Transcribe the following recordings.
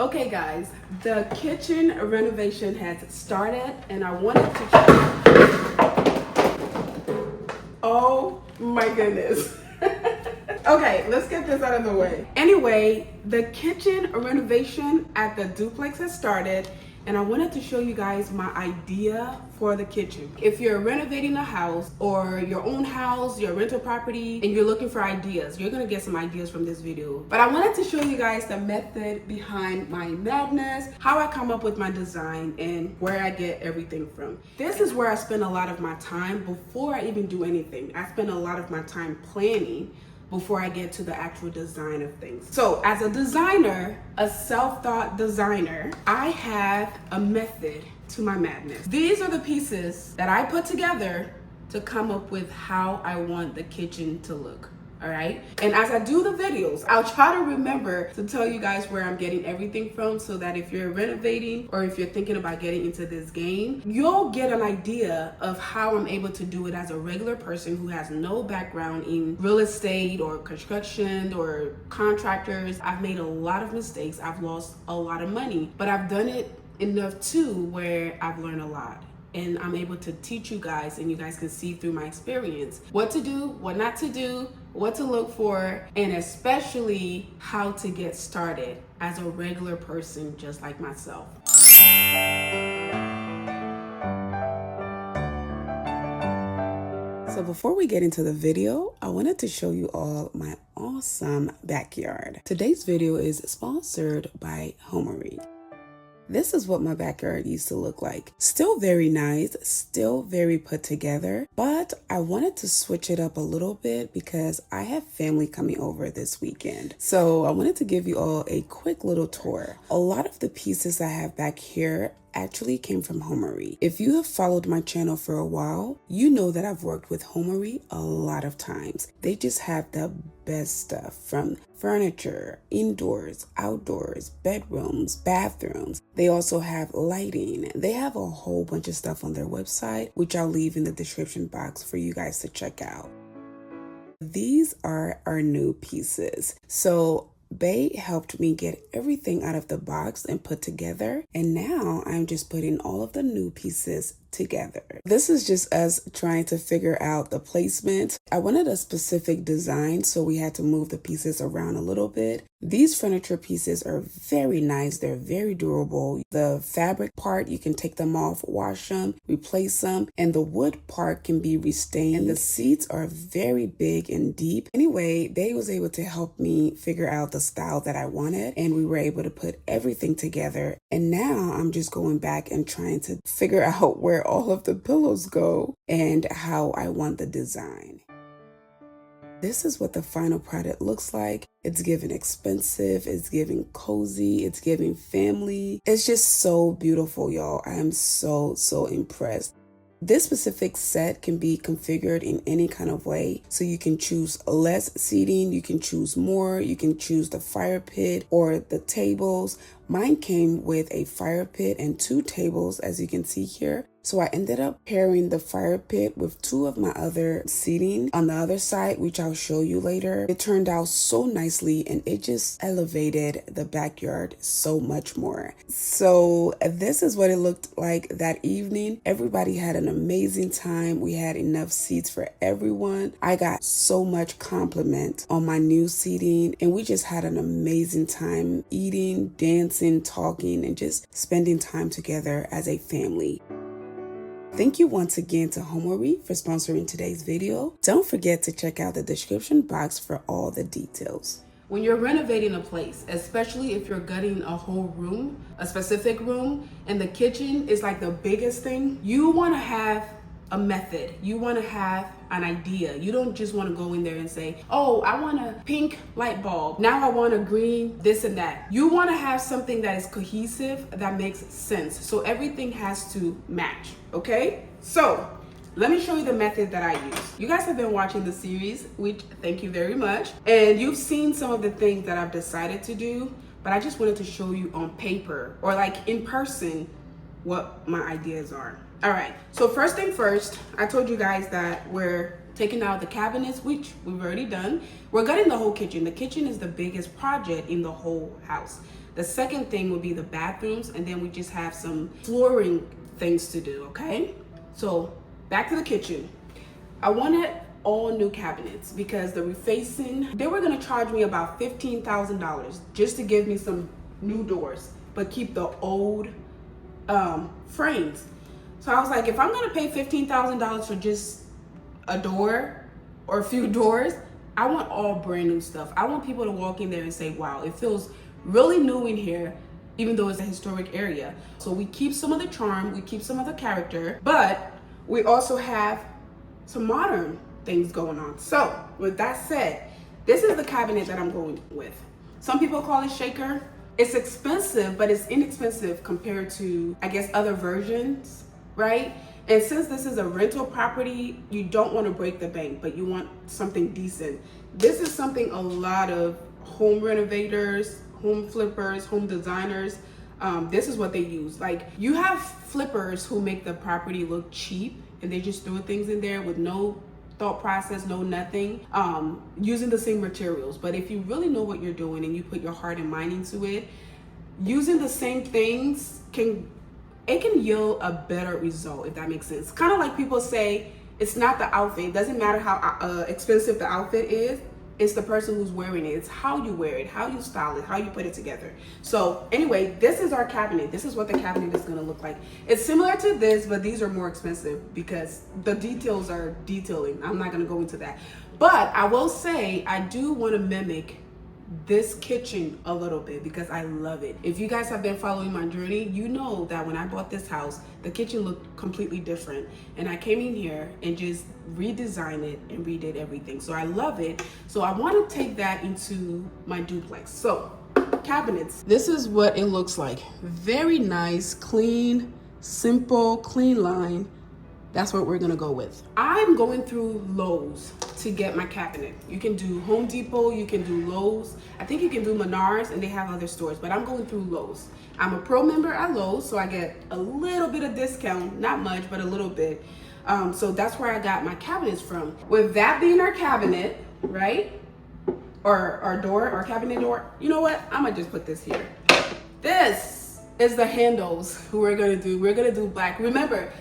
Okay guys, the kitchen renovation has started and I wanted to oh my goodness. Okay, let's get this out of the way. Anyway, the kitchen renovation at the duplex has started and I wanted to show you guys my idea for the kitchen. If you're renovating a house or your own house, your rental property, and you're looking for ideas, you're gonna get some ideas from this video. But I wanted to show you guys the method behind my madness, how I come up with my design, and where I get everything from. This is where I spend a lot of my time before I even do anything. I spend a lot of my time planning before I get to the actual design of things. So as a designer, a self-taught designer, I have a method to my madness. These are the pieces that I put together to come up with how I want the kitchen to look. All right. And as I do the videos, I'll try to remember to tell you guys where I'm getting everything from so that if you're renovating or if you're thinking about getting into this game, you'll get an idea of how I'm able to do it as a regular person who has no background in real estate or construction or contractors. I've made a lot of mistakes. I've lost a lot of money, but I've done it enough too where I've learned a lot. And I'm able to teach you guys and you guys can see through my experience what to do, what not to do, what to look for, and especially how to get started as a regular person just like myself. So before we get into the video, I wanted to show you all my awesome backyard. Today's video is sponsored by Homery. This is what my backyard used to look like. Still very nice, still very put together, but I wanted to switch it up a little bit because I have family coming over this weekend. So I wanted to give you all a quick little tour. A lot of the pieces I have back here actually came from Homery. If you have followed my channel for a while, you know that I've worked with Homery a lot of times. They just have the best stuff from furniture, indoors, outdoors, bedrooms, bathrooms. They also have lighting. They have a whole bunch of stuff on their website, which I'll leave in the description box for you guys to check out. These are our new pieces. So Bay helped me get everything out of the box and put together, and now I'm just putting all of the new pieces together. This is just us trying to figure out the placement. I wanted a specific design, so we had to move the pieces around a little bit. These furniture pieces are very nice. They're very durable. The fabric part, you can take them off, wash them, replace them, and the wood part can be restained. And the seats are very big and deep. Anyway, they was able to help me figure out the style that I wanted, and we were able to put everything together. And now I'm just going back and trying to figure out where all of the pillows go and how I want the design. This is what the final product looks like. It's giving expensive, it's giving cozy, it's giving family. It's just so beautiful, y'all. I am so impressed. This specific set can be configured in any kind of way. So you can choose less seating, you can choose more, you can choose the fire pit or the tables. Mine came with a fire pit and 2 tables, as you can see here. So I ended up pairing the fire pit with 2 of my other seating on the other side, which I'll show you later. It turned out so nicely and it just elevated the backyard so much more. So this is what it looked like that evening. Everybody had an amazing time. We had enough seats for everyone. I got so much compliment on my new seating and we just had an amazing time eating, dancing, talking, and just spending time together as a family. Thank you once again to Homery for sponsoring today's video. Don't forget to check out the description box for all the details. When you're renovating a place, especially if you're gutting a whole room, a specific room, and the kitchen is like the biggest thing, you want to have a method. You want to have an idea. You don't just want to go in there and say, oh, I want a pink light bulb. Now I want a green this and that. You want to have something that is cohesive, that makes sense. So everything has to match, okay? So let me show you the method that I use. You guys have been watching the series, which thank you very much. And you've seen some of the things that I've decided to do, but I just wanted to show you on paper or like in person what my ideas are. All right, so first thing first, I told you guys that we're taking out the cabinets, which we've already done. We're gutting the whole kitchen. The kitchen is the biggest project in the whole house. The second thing would be the bathrooms, and then we just have some flooring things to do, okay? So back to the kitchen. I wanted all new cabinets because the refacing, they were gonna charge me about $15,000 just to give me some new doors, but keep the old frames. So I was like, if I'm gonna pay $15,000 for just a door or a few doors, I want all brand new stuff. I want people to walk in there and say, wow, it feels really new in here, even though it's a historic area. So we keep some of the charm, we keep some of the character, but we also have some modern things going on. So with that said, this is the cabinet that I'm going with. Some people call it shaker. It's expensive, but it's inexpensive compared to, I guess, other versions, right? And since this is a rental property, you don't want to break the bank, but you want something decent. This is something a lot of home renovators, home flippers, home designers, this is what they use. Like, you have flippers who make the property look cheap and they just throw things in there with no thought process, no nothing, using the same materials. But if you really know what you're doing and you put your heart and mind into it, using the same things can yield a better result, if that makes sense. Kind of like people say, it's not the outfit. It doesn't matter how expensive the outfit is. It's the person who's wearing it. It's how you wear it, how you style it, how you put it together. So anyway, this is our cabinet. This is what the cabinet is gonna look like. It's similar to this, but these are more expensive because the details are detailing. I'm not gonna go into that. But I will say, I do wanna mimic this kitchen a little bit because I love it. If you guys have been following my journey, you know that when I bought this house, the kitchen looked completely different. And I came in here and just redesigned it and redid everything. So I love it. So I want to take that into my duplex. So cabinets, this is what it looks like. Very nice, clean, simple, clean line. That's what we're gonna go with. I'm going through Lowe's to get my cabinet. You can do Home Depot, you can do Lowe's. I think you can do Menards, and they have other stores, but I'm going through Lowe's. I'm a pro member at Lowe's, so I get a little bit of discount, not much, but a little bit. So that's where I got my cabinets from. With that being our cabinet, right? Or our door, our cabinet door. You know what? I'm gonna just put this here. This is the handles who we're gonna do. We're gonna do black. Remember,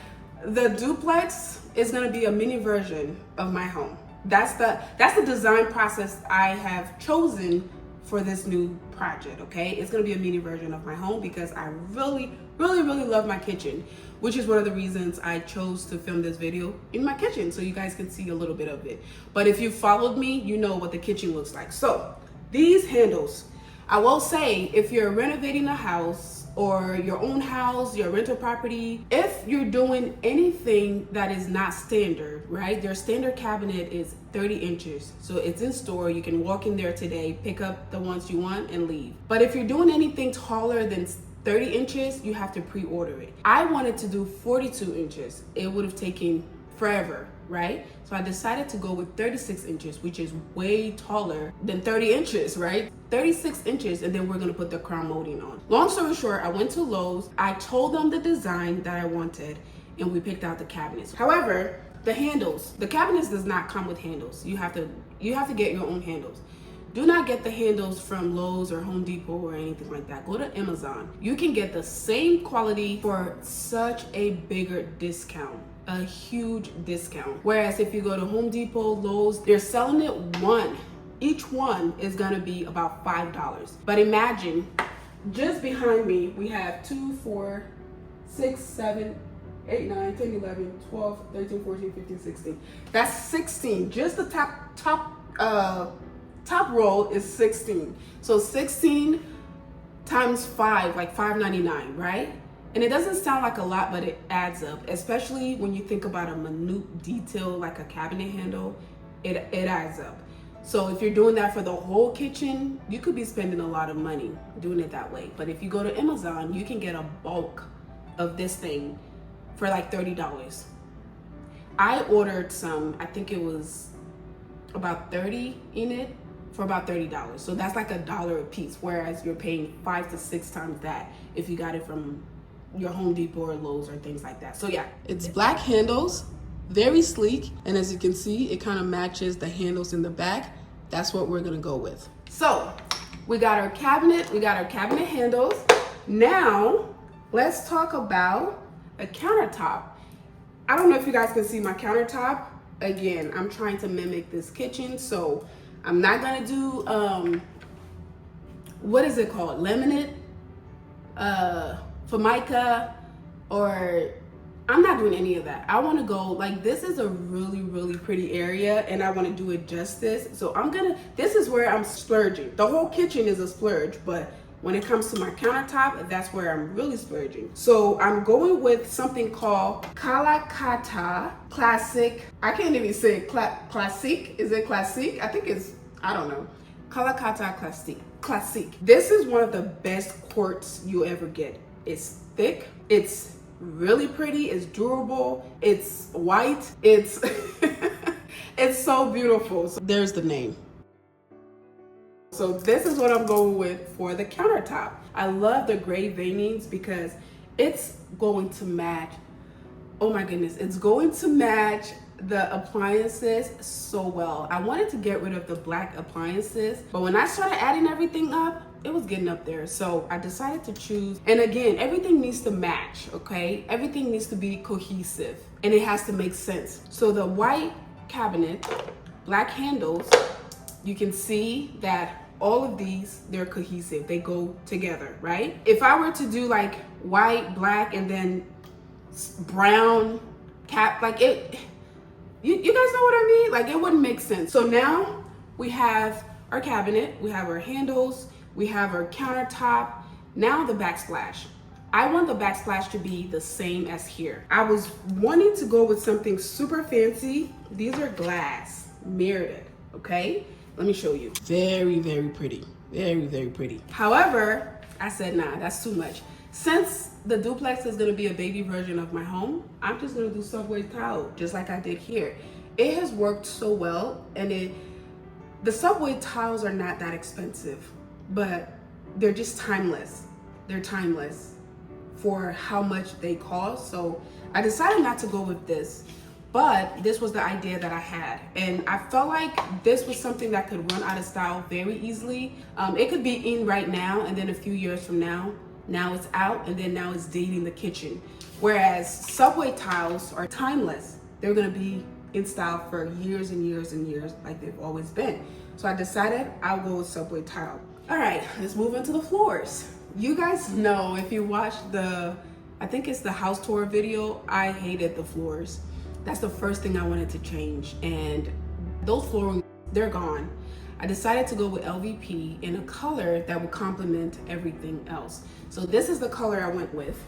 the duplex is gonna be a mini version of my home. That's the design process I have chosen for this new project, okay? It's gonna be a mini version of my home because I really, really, really love my kitchen, which is one of the reasons I chose to film this video in my kitchen so you guys can see a little bit of it. But if you followed me, you know what the kitchen looks like. So these handles, I will say, if you're renovating a house or your own house, your rental property, if you're doing anything that is not standard, right? Their standard cabinet is 30 inches. So it's in store. You can walk in there today, pick up the ones you want and leave. But if you're doing anything taller than 30 inches, you have to pre-order it. I wanted to do 42 inches. It would have taken forever, right? So I decided to go with 36 inches, which is way taller than 30 inches, right? 36 inches, and then we're gonna put the crown molding on. Long story short, I went to Lowe's. I told them the design that I wanted, and we picked out the cabinets. However, the handles, the cabinets does not come with handles. You have to get your own handles. Do not get the handles from Lowe's or Home Depot or anything like that. Go to Amazon. You can get the same quality for such a bigger discount. A huge discount. Whereas if you go to Home Depot, Lowe's, they're selling it one. Each one is gonna be about $5. But imagine, just behind me, we have 2, 4, 6, 7, 8, 9, 10, 11, 12, 13, 14, 15, 16. That's 16. Just the top row is 16. So 16 times 5, like $5.99, right? And it doesn't sound like a lot, but it adds up, especially when you think about a minute detail like a cabinet handle, it adds up. So if you're doing that for the whole kitchen, you could be spending a lot of money doing it that way. But if you go to Amazon, you can get a bulk of this thing for like $30. I ordered some, I think it was about 30 in it for about $30. So that's like $1 a piece, whereas you're paying 5 to 6 times that if you got it from your Home Depot or Lowe's or things like that. So yeah, it's black handles, very sleek, and as you can see, it kind of matches the handles in the back. That's what we're gonna go with. So We got our cabinet, we got our cabinet handles. Now, let's talk about a countertop. I don't know if you guys can see my countertop. Again, I'm trying to mimic this kitchen, so I'm not gonna do, what is it called? Laminate, Formica, or I'm not doing any of that. I want to go like, this is a really, really pretty area and I want to do it justice. So this is where I'm splurging. The whole kitchen is a splurge, but when it comes to my countertop, that's where I'm really splurging. So I'm going with something called Kalakata Classic. I can't even say classic. Is it classic? I think it's, I don't know. Kalakata Classic. This is one of the best quartz you ever get. It's thick. It's really pretty. It's durable. It's white. It's it's so beautiful. So there's the name. So this is what I'm going with for the countertop. I love the gray veinings because it's going to match, oh my goodness, it's going to match the appliances so well. I wanted to get rid of the black appliances, but when I started adding everything up, it was getting up there. So I decided to choose, and again, everything needs to match, okay? Everything needs to be cohesive and it has to make sense. So the white cabinet, black handles, you can see that all of these, they're cohesive. They go together, right? If I were to do like white, black, and then brown cap, like it, you guys know what I mean? Like it wouldn't make sense. So now we have our cabinet, we have our handles, we have our countertop. Now the backsplash. I want the backsplash to be the same as here. I was wanting to go with something super fancy. These are glass, mirrored, okay? Let me show you. Very, very pretty. Very, very pretty. However, I said, nah, that's too much. Since the duplex is gonna be a baby version of my home, I'm just gonna do subway tile, just like I did here. It has worked so well, and the subway tiles are not that expensive, but they're just timeless. They're timeless for how much they cost. So I decided not to go with this. But this was the idea that I had. And I felt like this was something that could run out of style very easily. It could be in right now, and then a few years from now it's out, and then now it's dating the kitchen. Whereas subway tiles are timeless. They're gonna be in style for years and years and years, like they've always been. So I decided I'll go with subway tile. All right, let's move into the floors. You guys know, if you watched I think it's the house tour video, I hated the floors. That's the first thing I wanted to change, and those flooring, they're gone. I decided to go with LVP in a color that would complement everything else. So this is the color I went with.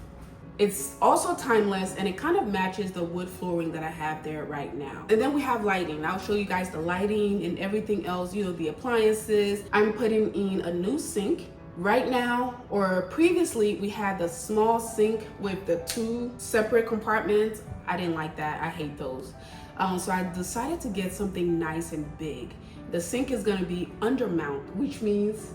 It's also timeless, and it kind of matches the wood flooring that I have there right now. And then we have lighting. I'll show you guys the lighting and everything else, you know, the appliances. I'm putting in a new sink. Right now, or previously, we had the small sink with the 2 separate compartments. I didn't like that. I hate those. So I decided to get something nice and big. The sink is gonna be undermount, which means,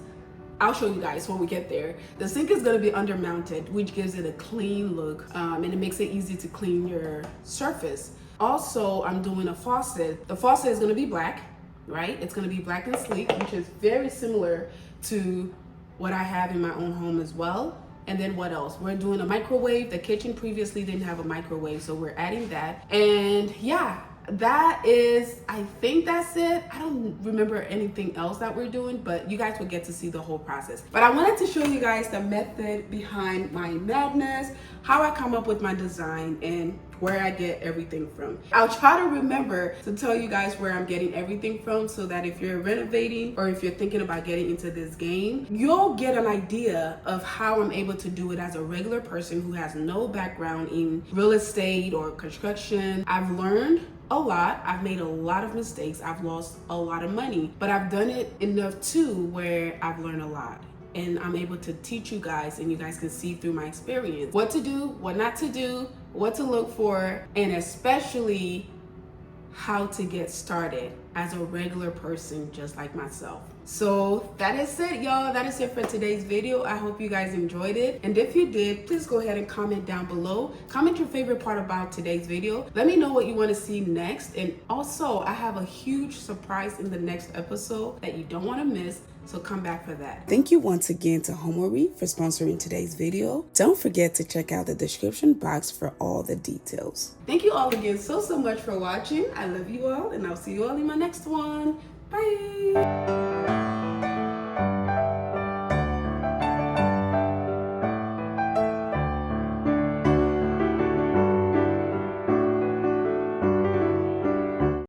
I'll show you guys when we get there. The sink is gonna be undermounted, which gives it a clean look, and it makes it easy to clean your surface. Also, I'm doing a faucet. The faucet is gonna be black, right? It's gonna be black and sleek, which is very similar to what I have in my own home as well. And then what else? We're doing a microwave. The kitchen previously didn't have a microwave, so we're adding that. And yeah, that is, I think that's it. I don't remember anything else that we're doing, but you guys will get to see the whole process. But I wanted to show you guys the method behind my madness, how I come up with my design, and where I get everything from. I'll try to remember to tell you guys where I'm getting everything from, so that if you're renovating or if you're thinking about getting into this game, you'll get an idea of how I'm able to do it as a regular person who has no background in real estate or construction. I've learned a lot. I've made a lot of mistakes. I've lost a lot of money, but I've done it enough too where I've learned a lot. And I'm able to teach you guys, and you guys can see through my experience what to do, what not to do, what to look for, and especially how to get started as a regular person just like myself. So that is it, y'all. That is it for today's video. I hope you guys enjoyed it. And if you did, please go ahead and comment down below. Comment your favorite part about today's video. Let me know what you want to see next. And also, I have a huge surprise in the next episode that you don't want to miss. So come back for that. Thank you once again to Homery for sponsoring today's video. Don't forget to check out the description box for all the details. Thank you all again so much for watching. I love you all, and I'll see you all in my next one. Bye.